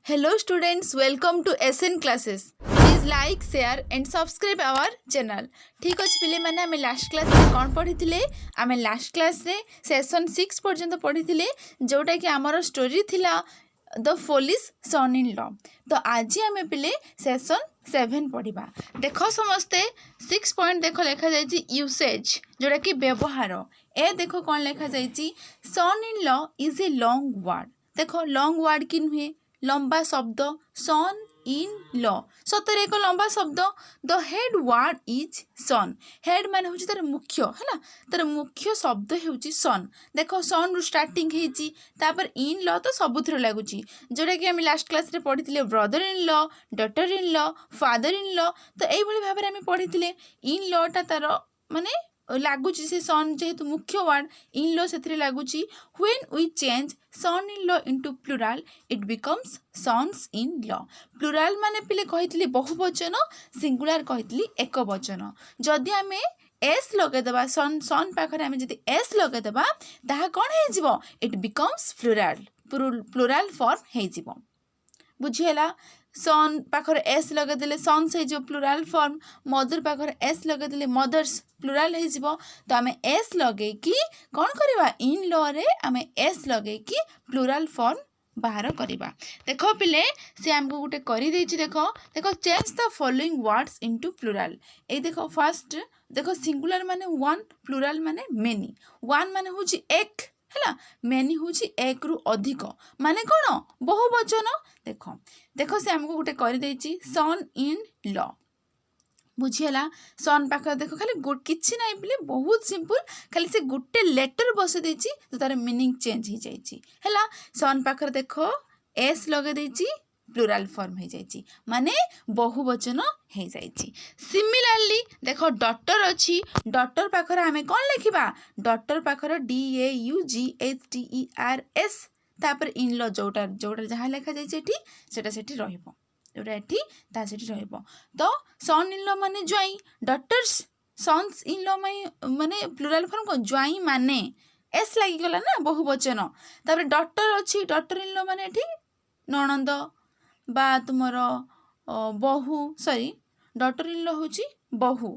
Hello students, welcome to SN classes. Please like, share and subscribe our channel. ठीक अछि पिले माने हमें लास्ट क्लास रे कोन पढिथिले हमें लास्ट क्लास रे सेशन 6 पर्यंत पढिथिले जोटा कि हमर स्टोरी थिला द फोलिश सन इन लॉ। तो आज हमें पिले सेशन 7 पढ़िबा। देखो समस्ते 6 पॉइंट देखो लिखा जायछि यूसेज जोटा कि व्यवहार। ए देखो कोन लिखा जायछि son in law is a long word. देखो लॉन्ग वर्ड कि नुहे लंबा शब्द सन इन लॉ सतरे एक लंबा शब्द। The head word is son. Head माने होची तार मुख्य हैला तार मुख्य शब्द होची सन। देखो सन रु स्टार्टिंग हेची तापर इन लॉ तो सबुथरे लागुची जोटा कि हम लास्ट क्लास रे पढिथिले brother in law daughter in law father in law. तो एई भली भाबरे हम पढिथिले इन लॉ टा तार माने लागुची से सन जेहेतु मुख्य वर्ड इन लॉ से लागुची। When we change son in law into plural it becomes sons in law. Plural माने पिले कहितली बहुवचन सिंगुलर कहितली एक वचन। जदि आमे एस लगे देबा सन सन पाखरे आमे जदि एस लगे देबा ताहा कोन हे जिवो इट बिकम्स प्लुराल फॉर्म हे जिवो। बुझियला सन पाखर एस लगे देले सन्स हे जो प्लुराल फॉर्म। मदर पाखर एस लगे देले मदर्स प्लुराल हे जिवो। तो आमे एस लगे कि कोन करबा इन लॉ रे आमे एस लगे कि प्लुराल फॉर्म बाहर करबा। देखो पिले से हमको गुटे करी देछि। देखो देखो change the following words into plural. ए देखो फर्स्ट देखो सिंगुलर माने वन प्लुराल माने मेनी। वन माने होछि एक हैला मेनी होछि एक रु अधिक माने कोन बहुवचन। देखो देखो से हमको गुटे करी देछि सन इन लॉ। बुझियला सन पाखर देखो खाली किछि नाही पिले बहुत सिंपल खाली से गुटे लेटर बसे देछि तो तार मीनिंग चेंज हो जाइछि हैला। सन पाखर देखो एस लगे देछि प्लुराल फॉर्म हो जाइछि माने बहुवचन हो जाइछि। सिमिलरली देखो डॉटर अछि डॉटर पाखर हमें कोन लिखिबा डॉटर पाखर DAUGHTERS तापर इन लॉ जोटा जोटा जहाँ लिखा जाइछि एठी सेटा सेठी रहइबो जोटा एठी ता सेठी रहइबो। तो सन इन लॉ माने ज्वाई डॉटर्स सन्स इन लॉ माने प्लुराल फॉर्म को ज्वाई माने एस लागि गला ना बहुवचन। तापर डॉटर अछि डॉटर इन लॉ माने एठी ननंद बा तुमर बहु सॉरी डॉटर इन लॉ होची बहु।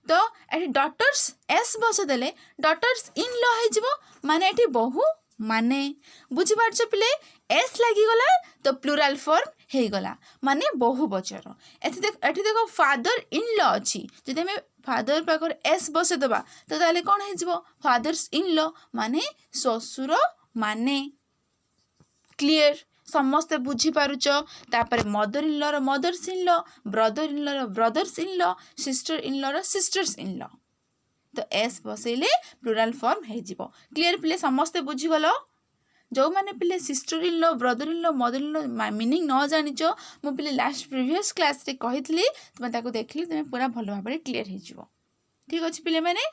तो एठी डॉटर्स एस बसे देले डॉटर्स इन लॉ हे जिवो माने एठी बहु माने। बुझी पारछ पिले एस लागि गला तो प्लुराल फॉर्म हे गला माने बहुवचन। एठी देखो फादर इन लॉ अछि जदि हमें फादर पाखर एस बसे दबा तो ताले कोन हे जिवो फादर्स इन लॉ माने ससुर माने। क्लियर समस्त बुझी पारुच। तापर मदर इन लॉ रो mothers in law brother in law रो brothers in law sister in law रो सिस्टर्स इन लॉ। तो एस बसेले प्लुराल फॉर्म हे जिवो। क्लियर पिले समस्त बुझी गलो। जो माने पिले sister in law brother in law mother in law meaning न जानिचो मु पिले लास्ट प्रीवियस क्लास रे कहितली तुमे ताको देखली तुमे पूरा भलो भाबरे क्लियर हे जिवो। ठीक अछि पिले माने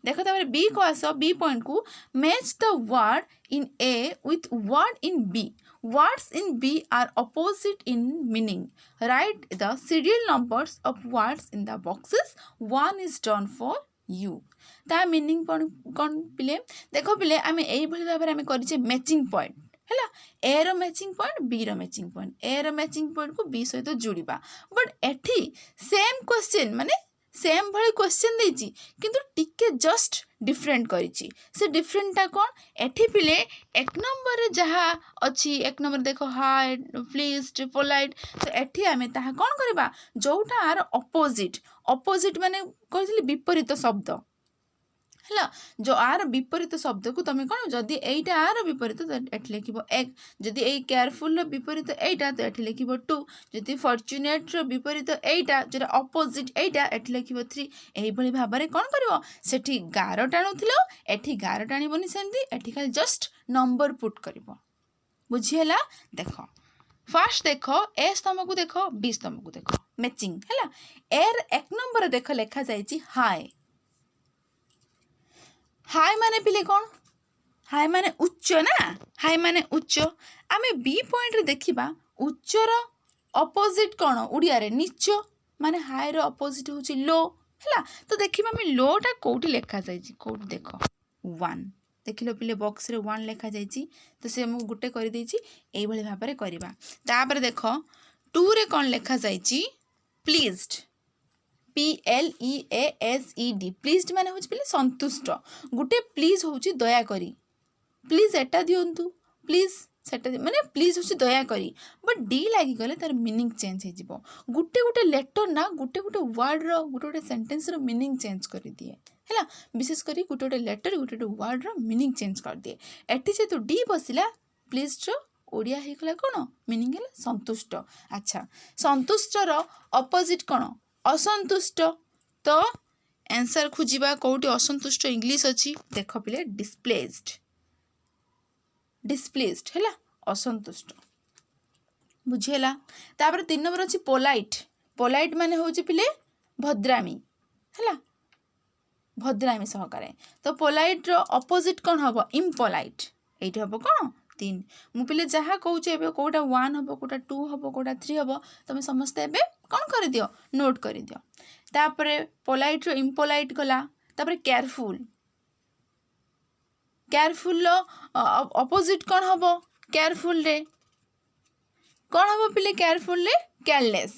देखो तापर बी को आसो बी पॉइंट को match the word in A with word in B. Words in B are opposite in meaning. Write the serial numbers of words in the boxes. One is done for you. ता meaning कौन पिले देखो पिले आमे एई भली भाबरे आमे करिचे matching point हैला A रो मैचिंग पॉइंट बी रो मैचिंग पॉइंट ए रो मैचिंग पॉइंट को बी सहित जोड़िबा। बट एठी सेम क्वेश्चन माने सेम भली क्वेश्चन देछि किंतु टिके जस्ट डिफरेंट करिछि। से डिफरेंट ता कोन एठी पिले एक नंबर रे जहा अछि एक नंबर देखो हाय प्लीज पोलाइट तो एठी आमे ताहा कोन करबा जोटा आर अपोजिट अपोजिट माने कहितली विपरीत शब्द हैला जो आर विपरीत शब्द को तमे कोन जदी एइटा आर विपरीत तो एठी लिखिबो एक जदी एई केयरफुल रो विपरीत एइटा तो एठी लिखिबो 2 जदी फॉर्च्यूनेट रो विपरीत एइटा जेटा अपोजिट एइटा एठी लिखिबो 3। एही भली भाबरे कोन करबो सेठी गारो टाणुथिलो एठी गारो टाणीबोनी सेंती एठी खाली जस्ट नंबर पुट करबो। बुझियला देखो फर्स्ट देखो ए स्तंभ को देखो बी स्तंभ को देखो मैचिंग हैला एर एक नंबर देखो लिखा जाईची हाय। हाय माने पिले कौन हाय माने उच्च ना हाय माने उच्च। आमे बी पॉइंट रे देखिबा उच्च रो अपोजिट कौन उड़िया रे नीच माने हाय रो अपोजिट होची लो हैला। तो देखिबा मैं लो टा कोठी लेखा जाईची कोठी देखो 1 देखिल पिले बॉक्स रे 1 लिखा जाइए तो से मुझे गोटे कर भाव में करवा तापर देख 2 रे कौन लिखा जाइए प्लीज्ड PLEASED प्लीज्ड माने हूँ पिले संतुष्ट गोटे प्लीज हूँ दया करी प्लीज एटा दिंतु प्लीज सेटा माने प्लीज हूँ दया करी बट डी लगी गले तार मीनिंग चेंज हो गोटे गोटे लेटर ना गोटे गोटे वर्ड रो गोटे गोटे सेंटेंस रो मीनिंग चेंज कर दिए है विशेष करी गोटे गोटे लेटर गोटे गोटे वर्ड रो मीनिंग चेंज कर दिए एटी से तो डी बसिला प्लीज रो ओडिया होगा कौन मीनिंग है संतुष्ट अच्छा संतुष्ट रो अपोजिट कौन असंतुष्ट तो आंसर खोजा कौटी असंतुष्ट इंग्लिश अच्छी देख पिले डिस्प्लेस्ड डिस्प्लेस्ड है असंतुष्ट बुझीला तापर 3 नंबर अच्छी पोलाइट पोलाइट माने हूँ पिले भद्रामी है भद्रामी सहकारे तो पोलाइट रो अपोजिट कौन हम इम्पोलाइट ये हम कौन 3 मु पिले जहाँ कहूँ कौटा 1 हम कौटा 2 हम कौटा 3 हम तुम समस्ते एबे कौन कर दियो नोट कर दियो तापर पोलाइट रो इम्पोलाइट गला तापर केयरफुल केयरफुल अपोजिट कौन हम केयरफुल रे कौन हम पिले केयरफुल रे केयरलेस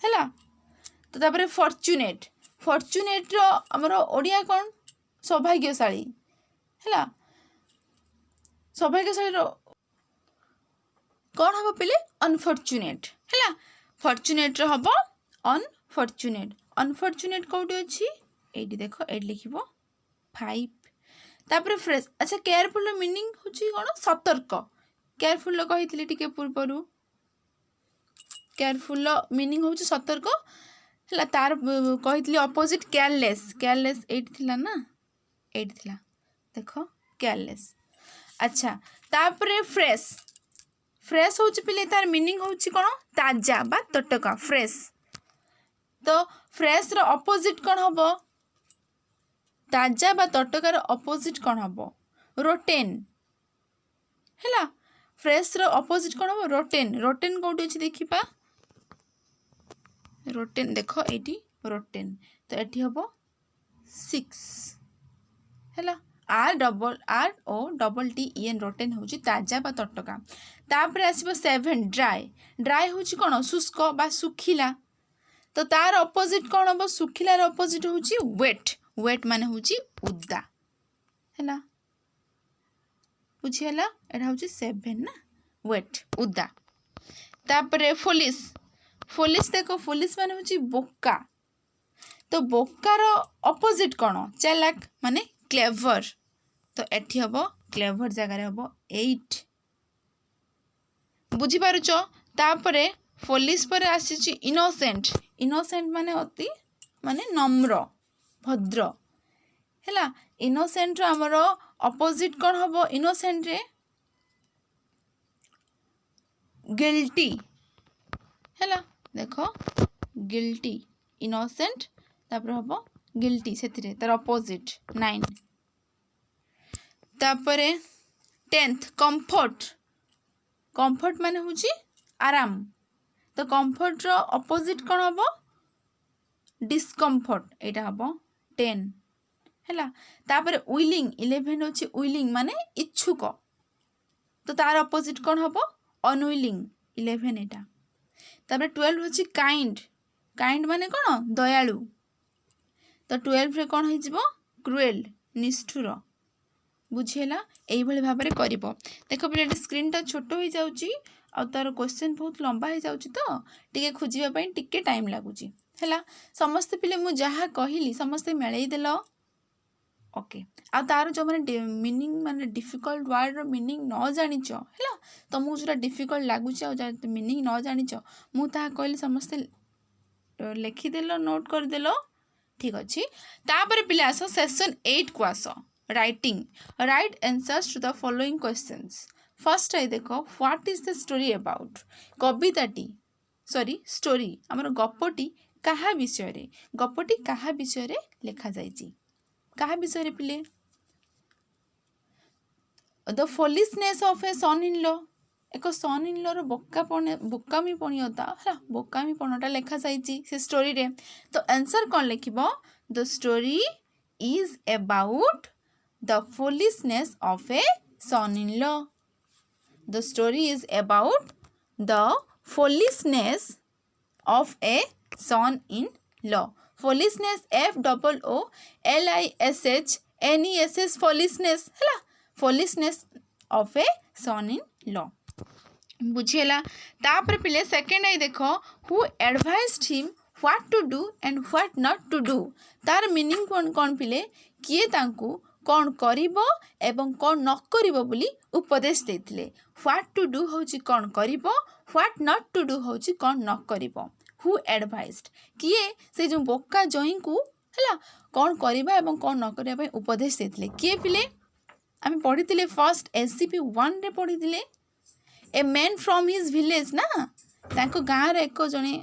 है तो तापर फॉर्चुनेट फॉर्चुनेट रो हमर ओडिया कौन सौभाग्यशाली है सौभाग्यशाली रो कौन हम पिले अनफॉर्चुनेट है फॉर्चुनेट रो हम अनफॉर्चुनेट अनफॉर्चुनेट कौटी अच्छी ये देख ये लिख 5 तापर फ्रेश अच्छा केयरफुल मीनिंग हूँ कौन सतर्क केयरफुल कही टी पूर्वर केयरफुल मीनिंग हूँ सतर्क है तार कही अपोजिट केयरलेस केयरलेस ये ना ये देख केयरलेस अच्छा तापर फ्रेश फ्रेश हूँ पिले तार मीनिंग हूँ कौन ताजा बा तटका फ्रेश तो फ्रेश रो अपोजिट कौन हम ताजा बा तटकार अपोजिट कौन हम रोटेन है फ्रेश रो अपोजिट कौन हम रोटेन रोटेन कौटी अच्छी देखा रोटेन देख ये रोटेन तो ये हम 6 है ROTTEN रोटेन हूँ ताजा बा तटका तापर आसब 7 ड्राई ड्राई हूँ कौन शुष्क बा सुखिला तो तार अपोजिट कौन हम सुखिलार अपोजिट हूँ वेट वेट माने हूँ उदा है बुझीगला यहाँ हूँ 7 ना वेट उदा तापर फोलिस फोलिस देख फोलिस माने हूँ बोका तो बोकार अपोजिट कौन चालाक माने क्लेवर तो एठी हम क्लेवर जगार हम 8 बुझीपारुच तापर फोलिस पर आसी इनोसेंट इनोसेंट माने अति माने नम्र भद्र है इनोसेंट आमर अपोजिट कौन हम इनोसेंट रे गिल्टी है देख गिल्टी इनोसेंट तापर हम गिल्टी से तार अपोजिट 9 तापर 10th कंफर्ट कंफर्ट माने हूँ आराम तो कंफर्ट रो अपोजिट कौन हम डिस्कम्फर्ट यहाँ हम 10 है तापर विलिंग 11 हूँ विलिंग माने इच्छुक तो तार अपोजिट कौन हम अनविलिंग 11 यहाँ तापर 12 हूँ काइंड काइंड माने कौन दयालु तो 12 रे कौन हो क्रुएल निष्ठुर बुझीला यही भाव में कर देख पे स्क्रीनटा छोट हो जाऊँगी आ तार क्वेश्चन बहुत लंबा हो जाऊँगी तो टी खोजापी टी टाइम लगुच है समस्ते पिले मुझे जहाँ कहली समस्ते मेलईदेल ओके आ तार जो मैंने मीनिंग माने डिफिकल्ट वर्ड मीनिंग न जानिच है तुमको जो डिफिकल्ट लगुच मीनिंग न जानिच मुझे कहली समस्ते लिखिदेल नोट करदेल ठीक अच्छे तापर पिले आस सेक्शन 8 को आस writing right answers to the following questions first आई देख what is the story about कविताटी सॉरी स्टोरी आमर गपटी कहा विषय रे गपटी कहा विषय रे लिखा जाइछि कहा विषय रे पिले the foolishness of a son in law एक सन इन लॉ बोकामीपणीयता है बोकामीपणटा लिखा जाइछि से स्टोरी रे तो आंसर कौन लिखिबो the story is about the foolishness of a son in law. The story is about the foolishness of a son-in-law. Foolishness, Foolishness, foolishness ହେଲା, foolishness of a son-in-law. बुझिएला. तापर पिले सेकेंड आई देख, who advised him what to do and what not to do. तार meaning कौन पिले, किए तांकू कौन करिबो एवं कौन न करिबो बोली उपदेश देथिले. व्हाट टू डू होची कौन करिबो, व्हाट नॉट टू डू होची कौन न करिबो. हु एडवाइज्ड, किए से जो बोका जई को हला कौन करिबा एवं कौन न करिबा पई उपदेश देथिले. किए पिले आमे पढिथिले फर्स्ट एससीपी 1 रे पढिथिले. A man from his village ना, तांको गाँ रे एक जने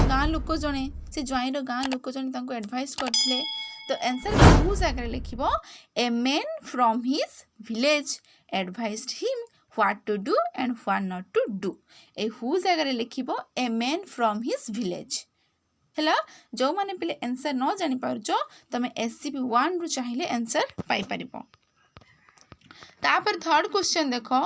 गाँ लोक जने से ज्वाइंर गाँ लोक जने तांको एडवाइस करथिले. तो आंसर हु जाकर लिखिबो, a man from his village advised him what to do and what not to do. ए हु जाकर लिखिबो, a man from his village हैला. जो माने पिले आंसर न जानि पारुचो तमे एससीपी 1 रु चाहिले आंसर पाई परिबो. तापर थर्ड क्वेश्चन देखो,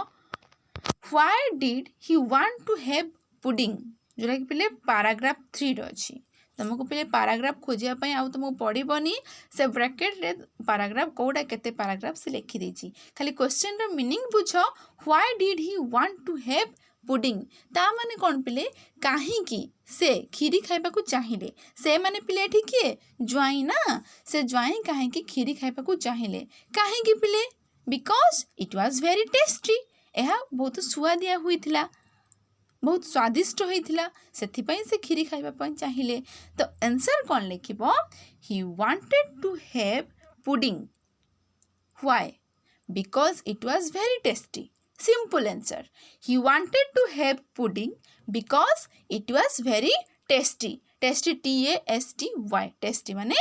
why did he want to have pudding, जोरा कि पिले पैराग्राफ 3 रो अछि. तुमको पिले पैराग्राफ खोजिया पई आउ तुमको पड़िबनी, से ब्रैकेट रे पैराग्राफ कोडा केते पैराग्राफ से लिखि देछि. खाली क्वेश्चन रो मीनिंग बुझो. Why did he want to have pudding ता माने कोन पिले, काहे की से खीरी खाइबा को चाहिले. से माने पिले ठीक है ज्वाई ना, से ज्वाई काहे की खीरी खाइबा को चाहिले. काहे की पिले, because it was very tasty. एहा बहुत सुआदिया हुईथिला, बहुत स्वादिष्ट होइथिला, सेथिपई से खीरी खाइबा पई चाहिले. तो आंसर कोन लिखिबो, he wanted to have pudding. Why, because it was very tasty. Simple answer, he wanted to have pudding because it was very tasty. Tasty TASTY, tasty माने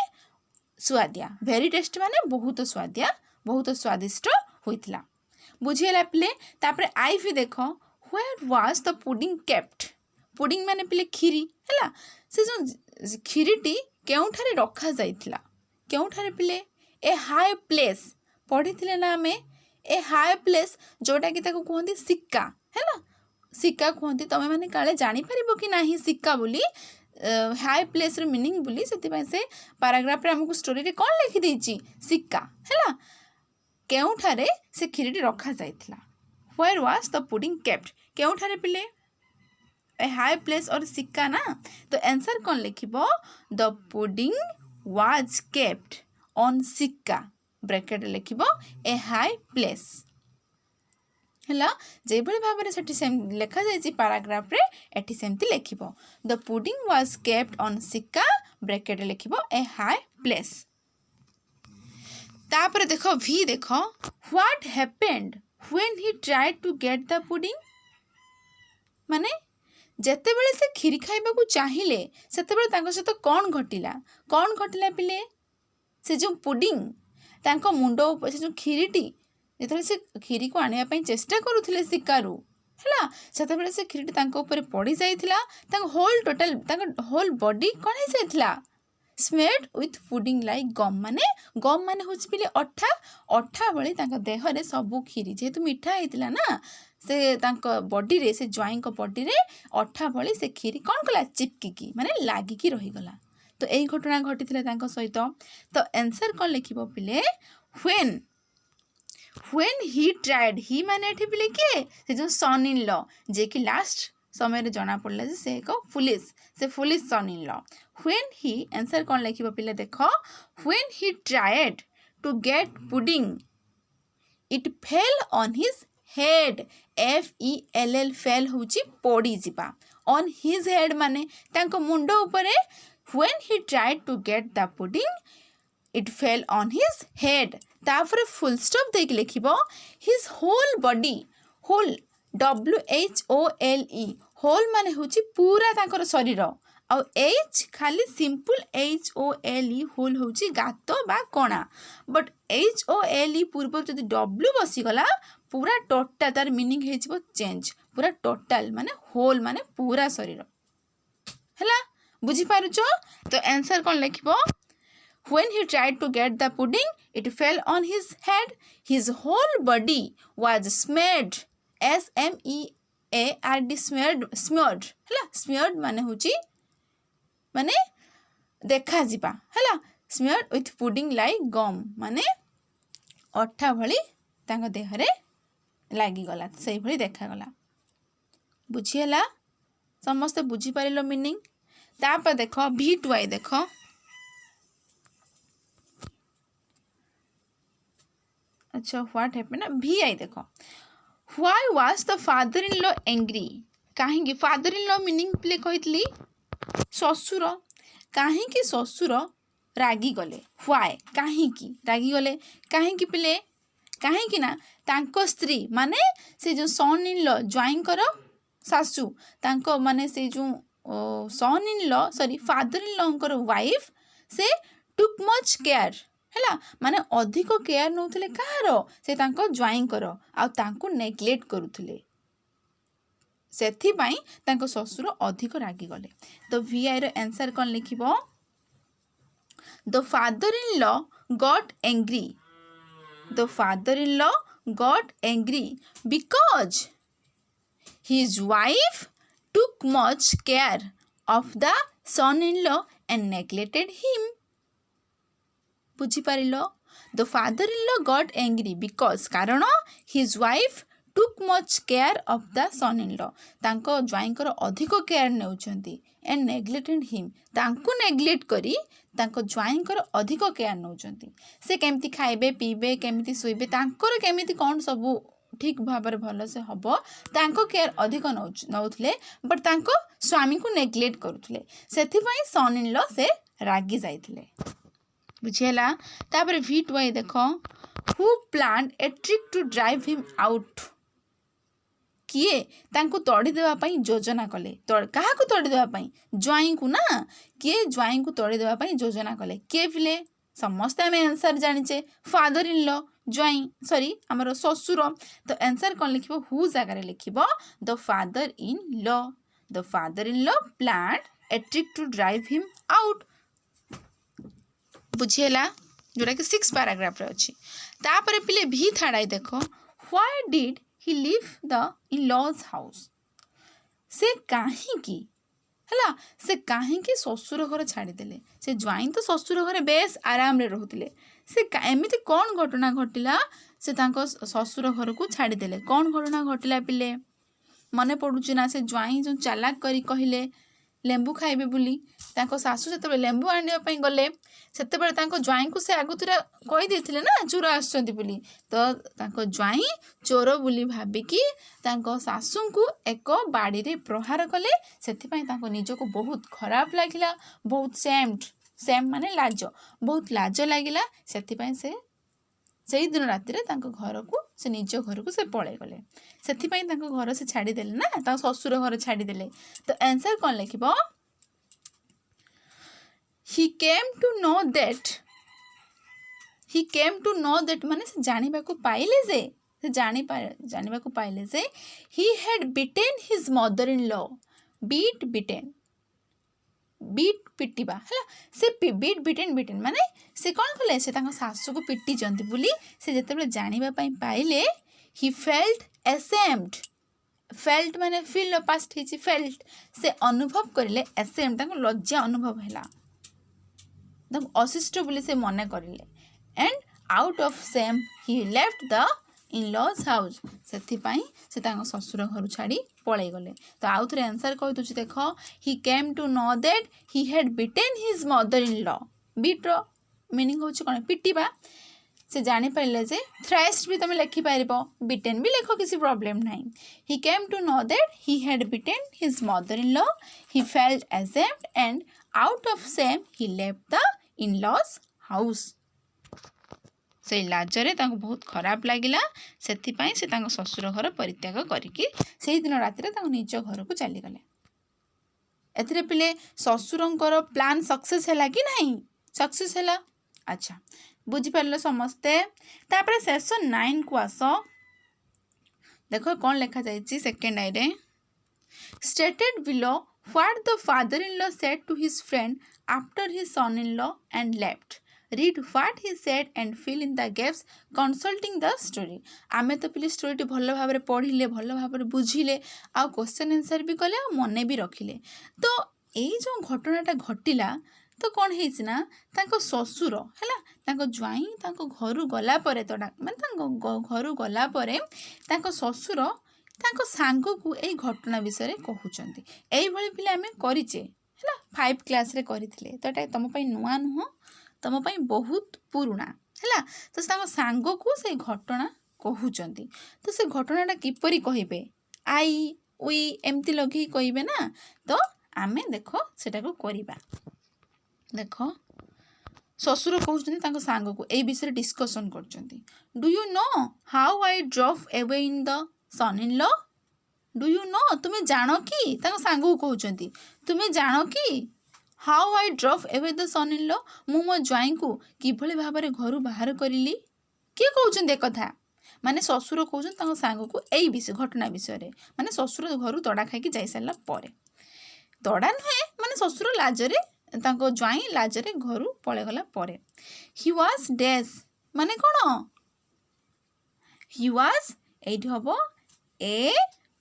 स्वादिया, वेरी टेस्टी माने बहुत स्वादिया, बहुत स्वादिष्ट होइथिला. बुझिएला पिले. तापर आई भी देखो, where was the pudding kept. Pudding माने पिले खीरी हैला. से जो खीरीटी केउठारे रखा जाइथिला, केउठारे पिले, ए हाई प्लेस पढ़िथिले ना आमे. ए हाई प्लेस जोटा कि ताको कहंती सिक्का हैला, सिक्का कहंती. तमे माने काले जानि परिबो कि नाही सिक्का बोली, हाई प्लेस रो मीनिंग बोली. सेति पय से पैराग्राफ रे हमकु स्टोरी रे कोन लिखि देछि, सिक्का हैला. केउठारे से खीरीटी रखा जाइथिला. Where was the pudding kept, केउठारे पिले, ए हाई प्लेस और सिक्का ना. तो आंसर कौन लिखिबो, the pudding was kept on सिक्का, ब्रैकेट लिखिबो ए हाई प्लेस हैला. जे भली भाबरे सेठी सेम लेखा जायछि पैराग्राफ रे, एठी सेमति लिखिबो the pudding was kept on सिक्का, ब्रैकेट लिखिबो ए हाई प्लेस. तापर देखो भी देखो, what happened when he tried to get the pudding. माने जेते बेले से खीरी खाइबा को चाहिले सेते बेले तांको सहित कौन घटिला, कौन घटिला पिले, से जो पुडिंग तांको मुंडो से जो खीरीटी जेते से खीरी को आनिया पई चेष्टा करूथिले सिक्कारु हैला, सेते बेले से खीरीटी तांको ऊपर पड़ी जाइथिला. तांको होल टोटल तांको होल बॉडी कोन हे जाइथिला, smeared with pudding like gum. माने होछि पिले अठा, अठा भली तांको देह रे सबु खीरी जेहेतु मिठा हेतिला ना, से तांको बॉडी रे, से ज्वाइन को बॉडी रे अठा भली से खीरी कोन कला, चिपकी की माने लागी की रही गला. तो एई घटना घटिथिले तांको सहित. तो आंसर कोन लिखिबो पिले, व्हेन ही ट्राइड. ही माने एठी पिले के, से जो सन इन लॉ, जे कि लास्ट समय रे जना पड़ला जे से को फुलिश, से foolish son in law. When he, answer कोन लिखिबो पिले देखो, when he tried to get pudding it fell on his head. FELL fell होची पड़ी जिबा, ऑन हिज हेड माने तांको मुंडो ऊपरे. When he tried to get the pudding it fell on his head. तापर फुल स्टॉप देके लिखिबो his whole body. Whole WHOLE, whole माने होची पूरा तांकर शरीर. आउ H खाली सिंपल HOLE, होल होची गात बा कणा. बट HOLE पूर्व जदि W बसीगला पूरा टोटल तार मीनिंग हेजिबो चेंज. पूरा टोटल माने होल माने पूरा शरीर हैला. बुझी पारुचो. तो आंसर कोन लिखिबो, When he tried to get the pudding, it fell on his head. His whole body was smeared. SMEARD, smeared ହେଲା smeared ମାନେ ହେଉଛି ମାନେ ଦେଖାଯିବା ହେଲା smeared with pudding like gum ମାନେ ଅଠା ଭଳି ତାଙ୍କ ଦେହରେ ଲାଗିଗଲା ସେଇଭଳି ଦେଖାଗଲା ବୁଝିହେଲା ସମସ୍ତେ ବୁଝିପାରିଲ ମିନିଂ ତାପରେ ଦେଖ V2I ଦେଖ अच्छा व्हाट हैपेंड VI देखो why was the father in law angry कहीं father in law meaning play कही ससुर कहीं ससुर रागी गले व्हाई कहीं रागी गले कहीं पिले कहीं ना तांको स्त्री माने से जो सन इन लॉ ज्वाइंकर सासू तांको माने से जो son in law sorry father in law wife से टुक मच केयर है माने अधिक केयर नौले कहार से ज्वाइंकर आउ नेग्लेक्ट करुले से ससुर अधिक रागी गले तो VI रो आंसर कौन लिख the father in law got angry the father in law got angry because his wife took much care of the son in law and neglected him बुझीपार the father in law got angry because कारण his wife took much care of the son in law तांको ज्वाइंकर अधिक care नेउछंती and neglected him तांको neglect करी तांको ज्वाइंकर अधिक केयर नेउछंती से केमती खाइबे पीबे केमती सुइबे तांकर केमती कौन सब ठीक भाव भल से हम तांको केयर अधिक नौले बट तांको स्वामी को नेग्लेक्ट करुले से सन इन लॉ से रागी जाइथिले बुझेला तापर V2I देख who plan a trick to drive him out किए तांको तोड़ी देवा पई योजना कले क्या तोड़ी देवा पई ज्वाई को ना किए ज्वाई को तोड़ी देवा पई योजना कले किए पिले समस्त आम आंसर जानिचे फादर इन लॉ ज्वाई सॉरी आमर ससुर तो आंसर कौन लिख हु जगार लिख the father in law plan a trick to drive him out बुझेला जोटा कि 6 पैराग्राफ रे अछि तापर पिले V3I देखो why did he leave the in laws house से काहे की हला से काहे की ससुर घर छाड़ी देले से ज्वाइन तो ससुर घर बेस आराम रे रहउतिले से एमिति कौन घटना घटिला से तांको ससुर घर को छाड़ी देले कौन घटना घटिला पिले मने पडुची ना से ज्वाइन जो चालाक करी कहिले लेंबू खाइबे बोली तांको सासू से लेंबू आने गले से ज्वाई को से आगुतरा कही देथिले ना चोर आसुचंती बोली तो तांको ज्वाई चोर बोली भाबिकी तांको सासू को एक बाड़ी रे प्रहार कले सेथिपई तांको निज को बहुत खराब लागिला बहुत सेम माने लाज बहुत लाज लागिला सेथिपई से दिन राति रे तांको घर को से निज घर को से पळे गले सेथिपई तांको घर से छाड़ी देले ना तांको ससुर घर छाड़ी देले तो आंसर कौन लिखिबो he came to know that माने से जानिबा को पाइले से जानिबा को पाइले से he had beaten his mother in law beaten पिटिबा हला से beaten माने से कौन कले से तांको सासु को पिटी जंती बोली से जेतेबेले जानिबा पई पाइले he felt माने feel past हिची felt से अनुभव करले ashamed तांको लज्जा अनुभव हैला अशिष्ट बोली से मन करिले and out of shame he left the in laws house से तांको ससुर घर छाड़ी पळै गले तो आउ थे आंसर कहि दउछि देख he came to know that he had beaten his mother in law beat रो मीनिंग होछि कोन पिटिबा से जानि पाइले जे थ्रेस्ट भी तुम लिखि पारिबो बीटेन भी लिखो किसी प्रॉब्लम नहीं he came to know that he had beaten his mother in law he felt ashamed and out of shame he left the in laws house से लाजरे तांको बहुत खराब लागिला सेथिपई से तांको ससुर घर परित्याग करिकी से दिन राति रे तांको निज घर को चली गले एथिरे पिले ससुरंकर प्लान सक्सेस हैला कि नहीं सक्सेस हैला अच्छा बुझी पारलो समस्ते तापर सेशन 9 को आसो देखो कौन लिखा जाइछि सेकंड आई रे stated below what the father-in-law said to his friend after his son-in-law and left read what he said and fill in the gaps consulting the story. आमे तो पिले स्टोरी भल भाव पढ़िले भल भाव बुझिले आ क्वेश्चन आंसर भी कले आ मन भी रखिले। तो यही जो घटनाटा घटिला तो कौन है ना तांको ससुर है तांको ज्वाई तांको घरु गला परे तो माने तांको घरु गला परे तांको ससुर तांको सांग को एई घटना विषय कहउचंती। एई भली पिले आमे करिचे है 5 क्लास रे करिथिले तो एटा तुम पई नुआ नुह तुम पई बहुत पुराना है। तो तांको सांग को से घटना कहउचंती। तो से घटनाटा किपरि कहिबे आई उई एमती लगे कहिबे ना। तो आमे देखो सेटा को करिबा। देखो ससुर कहते सांग को ए विषय डिस्कसन करछंती। Do you know how I drop away in the son in law. Do you know तुम्हें जानो कि सांग को कहते तुम्हें जानो कि how I drop away the son in law मु मो ज्वाई को किभली भाव में घर बाहर करिली। किए कहते कथा माने ससुर कहते सांग को यही विषय घटना विषय माने ससुर घर तड़ा खाई जाई सारा पर तड़ा नुहे माने ससुर लाजरे तांको ज्वाई लाजरे घर पळेगला परे ही वाज डैश माने कौन ही वाज एठी हबो ए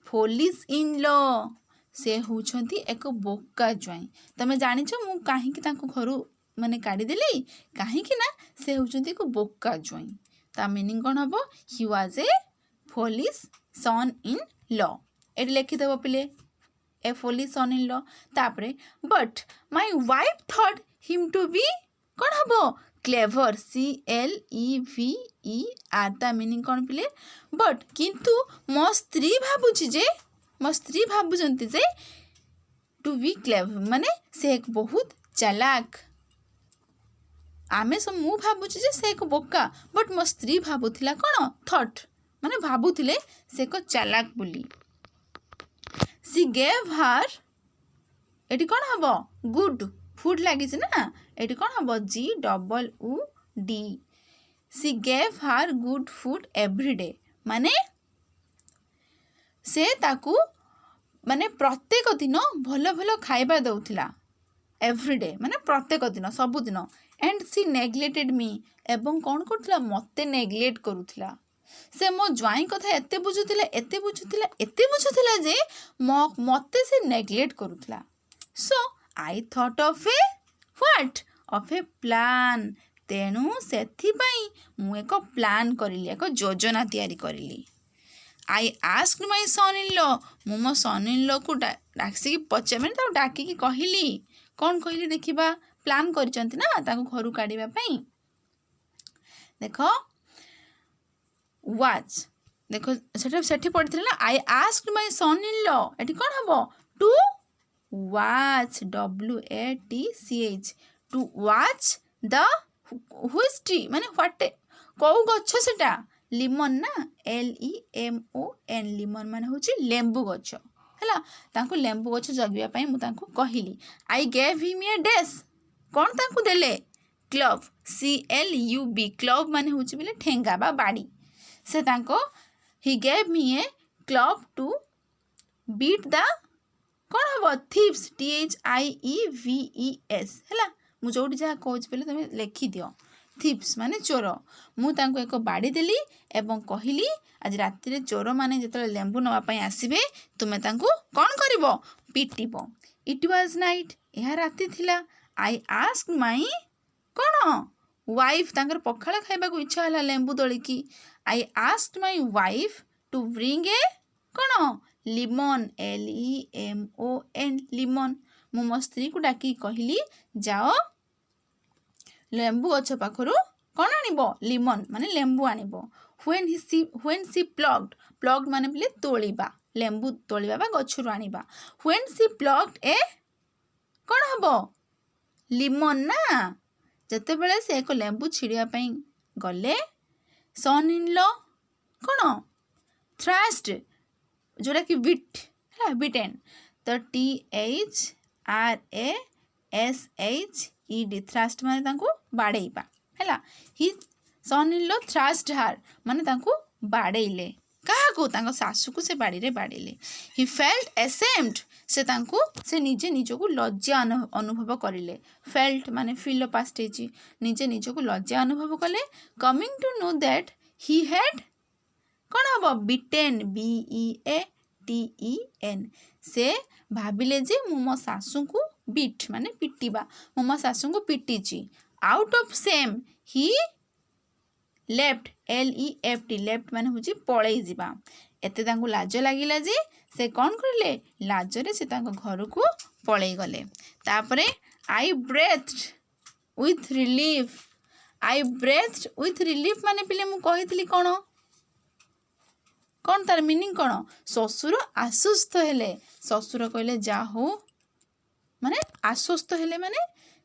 फोलिस इन लॉ से होउछंती एक बोका ज्वाई। तमे जानि छ मु काहे कि तांको घर माने काढी देली काहे कि ना से होउछंती एक बोका ज्वाई। ता मीनिंग कौन हबो he was a foolish son in law. एठी लिखि देबो पिले a foolish son in law. तापरे but my wife thought him to be कौन हबो क्लेवर CLEVER। ता मीनिंग कौन पिले बट किंतु मो स्त्री भाबुची जे मो स्त्री भाबुचंती जे टू बी क्लेवर माने से एक बहुत चालाक। आमे सब मु भाबुची जे से एक बोका बट मो स्त्री भाबुथिला कौन थॉट माने भाबुथिले से एक चालाक बोली। सी गेव हर एटी कौन हबो गुड फूड लगी ना एटी कौन हबो GOOD। सी gave her good food every day माने से ताकू माने प्रत्येक दिन भल भल खाइबा दउथिला एवरीडे माने प्रत्येक दिन सबु दिन। एंड सी नेग्लेक्टेड मी एवं कौन करथिला मते नेग्लेक्ट करूथिला। से मो ज्वाई कथा एते बुझुथिला जे मते से नेग्लेक्ट करूथिला। So I thought of a what of a plan तेणु सेथि पई मु एक प्लान करिली एक योजना तैयारी करिली। I asked my son in law मु मो सन इन लॉ को डाकी पचे मैंने ताको डाकी कहली कौन कहली देखिबा प्लान करचंती ना ताको घरु काढिबा पई। देखो वाच देखो सेठी पड़थिला ना I asked my son in law एठी कोन हबो to watch WATCH to watch the which tree माने व्हाट को गछ सेटा लिमन ना LEMON लिमन माने होची लेंबू गछ हैला तांको लेंबू गछ जगिया पई मु तांको कहिली। I gave him a dash कोन तांको देले क्लब CLUB क्लब माने होची बिले ठेंगा बा बाड़ी। से तांको he gave me a club to beat the कौन हम थीप्स THIEVES है मु जो जहाँ कौच पे तुम लिखि दियो थीप्स माने चोर। मु तांको एक बाड़ी देली एवं कहली आज राति रे चोर माने जेतले लेंबू नवा आसबे तुमे तांको कौन करिवो पिटिबो। इट वाज नाइट यह राति थिला। आई आस्क्ड माई कौन वाइफ तांकर पखाला खाइबा को इच्छा हला लेंबू दलिकी। I asked my wife to bring a कौन लिमन LEMON लिमन। मु मो स्त्री को डाकी कहली जाओ लेंबू गछ पाखरु कौन आनिबो लिमन माने लेंबू आनिबो। व्हेन सी प्लग्ड माने बोले तोलिबा लेंबू तोलिबा बा गछरु आनिबा। व्हेन सी प्लग्ड ए कौन हबो लिमन ना जते बेले से एक लेंबू छिड़िया पई गले सन इन लॉ कौन थ्रास्ट जोड़ा कि बिट है बिटेन तो THRASHED थ्रास्ट माने तांको बाड़ेइबा हैला। ही सन इन लॉ थ्रास्ट हार माने तांको बाड़ेइले काहा को तांको सासु को से बाड़ी रे बाड़ेइले। ही फेल्ट एसेम्ड से निजे निजको लज्जा अनुभव करिले फेल्ट माने फील पास्ट हेची निजे निजको लज्जा अनुभव कले coming to know that he had कौन हम बीटेन BEATEN से भाविले जे मु मो सासू को बीट माने पिटिबा मु मो सासू को पिटिची out of shame he left LEFT left माने होची पळेई जिबा एते तांको लाज लागिला जे से कौन करले लाजरे से तांको घर को पळेई गले तापरे आई ब्रेथ्ड विथ रिलीफ माने पिले मु कहितली कोन तार मीनिंग कोन ससुर आश्वस्त हेले ससुर कहले जा हो माने आश्वस्त हेले माने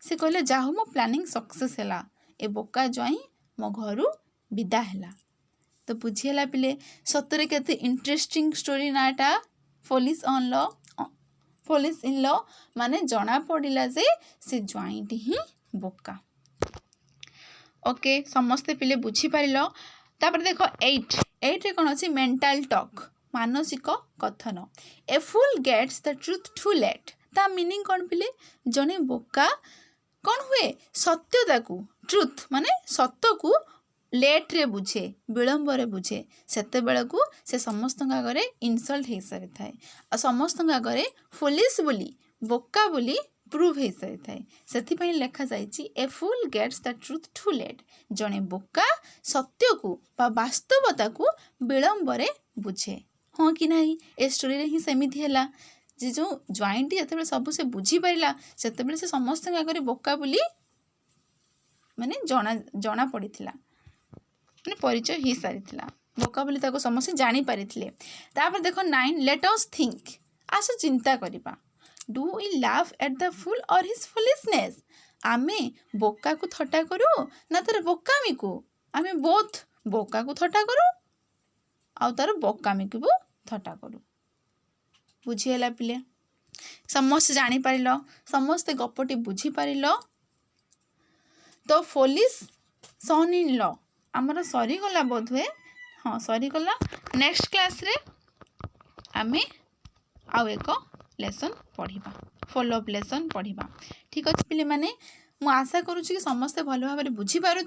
से कहले जा हो मो प्लानिंग सक्सेस हेला ए बोका ज्वाई मो घरु विदा हेला तो बुझीला पिले सतरे केते इंटरेस्टिंग स्टोरी नाटा पुलिस इन लॉ माने जना पड़िला जे से ज्वाइंटी ही बोका ओके समस्ते पिले बुझी पारिलो तापर देखो 8 रे कोन अछि मेंटल टॉक मानसिक कथन a fool gets the truth too late ता मीनिंग कोन पिले जने बोका कोन हुए सत्यता को ट्रुथ माने सत्य को लेट रे बुझे विलंब रे बुझे सेते बेला को से समस्त आगे इनसल्ट हो सारी थाए और समस्त आगे फुलिश बोली बोका बोली प्रूव हो सारी थाए से लिखा जाइए a fool gets the truth too late जड़े बोका सत्य को वास्तवता को विलंब रे बुझे हाँ कि नहीं ए स्टोरी रे ही सेमिति हैला जे जो ज्वाइंटी जते सब से बुझी पारिला सेते से समस्त आगे बोका बोली माने जना पड़ीथिला माने परिचय ही सारी बोका बोली ताको समस्त जानी पारिथिले तापर देखो 9 लेट अस थिंक आस चिंता करिबा do we laugh at the fool or his foolishness आमे बोका को थट्टा करू ना तार बोकामी को आमे बोथ बोका को थट्टा करू आ तार बोकामी को थट्टा करू बुझीला पिले समस्त जानी पारिलो समस्त गपटी बुझी पारिलो तो फुलिश सन इन लॉ आमर सरीगला बोध हुए हाँ सरीगला नेक्स्ट क्लास रे आमे आउ एक लेसन पढ़ा फॉलोअप लेसन पढ़ा ठीक अच्छे पिले माने मु आशा करुच्ची कि समस्ते भल भाव में बुझीपार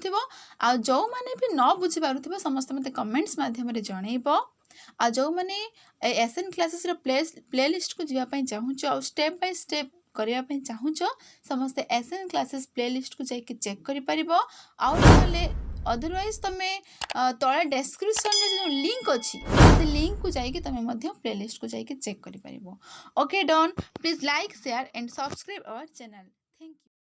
आ जो मैंने भी न बुझीपार समस्त मत कमेंट्स मध्यम जनइब आ जो मैंने SN क्लासेस प्ले लिस्ट को जावाई चाहूँ आ स्टेप बाय स्टेप करने चाहूँ समस्ते SN क्लासेस प्ले लिस्ट को जाकि चेक कर अदरवाइज तुम तले डेस्क्रिप्शन में जो लिंक अच्छी से लिंक को जाकि तुम प्ले लिस्ट को जाकि चेक कर okay done please like share and subscribe our channel.